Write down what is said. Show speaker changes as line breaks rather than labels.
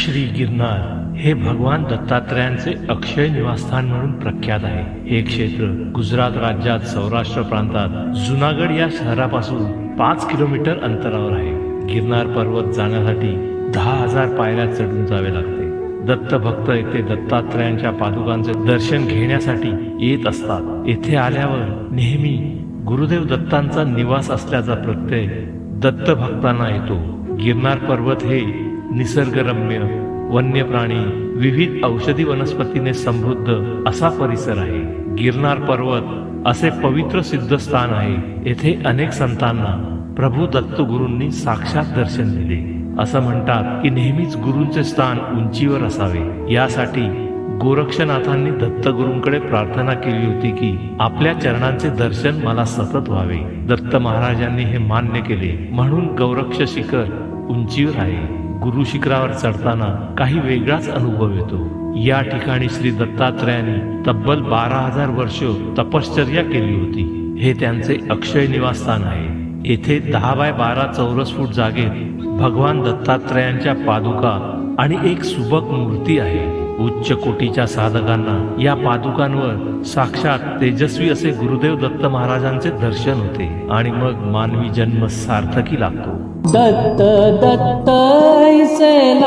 श्री गिरनार हे भगवान दत्तात्रयांचे अक्षय निवासस्थान म्हणून प्रख्यात आहे। हे क्षेत्र गुजरात राज्यात सौराष्ट्र प्रांतात जुनागड या शहरापासून 5 किलोमीटर अंतरावर आहे। गिरनार पर्वत जाण्यासाठी 10,000 पायऱ्या चढून जावे लागते। दत्त भक्त येथे दत्तात्रयांच्या पादुकांचे दर्शन घेण्यासाठी येत असतात। येथे आल्यावर नेहमी गुरुदेव दत्तांचा निवास असल्याचा प्रत्यय दत्त भक्तांना येतो। गिरनार पर्वत हे निसर्गरम्य, वन्य प्राणी, विविध औषधी वनस्पतीने समृद्ध असा परिसर आहे। गिरनार पर्वत असे पवित्र सिद्धस्थान आहे। येथे अनेक संतांना प्रभू दत्तगुरूंनी साक्षात दर्शन दिले। असं म्हणतात की नेहमीच गुरूंचे स्थान उंचीवर असावे। यासाठी गोरक्षनाथांनी दत्तगुरूंकडे प्रार्थना केली होती की आपल्या चरणांचे दर्शन मला सतत व्हावे। दत्त महाराजांनी हे मान्य केले, म्हणून गौरक्ष शिखर उंचीवर आहे। गुरु शिखरावर चढताना काही वेगळाच अनुभव येतो। या ठिकाणी श्री दत्तात्रयांनी तब्बल 12,000 वर्ष तपश्चर्या केली होती। हे त्यांचे अक्षय निवासस्थान आहे। येथे 10 बाय 12 चौरस फूट जागेत भगवान दत्तात्रयांच्या पादुका आणि एक सुबक मूर्ती आहे। उच्च कोटीच्या साधकांना या पादुकांवर साक्षात तेजस्वी असे गुरुदेव दत्त महाराजांचे दर्शन होते आणि मग मानवी जन्म सार्थकी लागतो।
दत्त दत्त ऐसे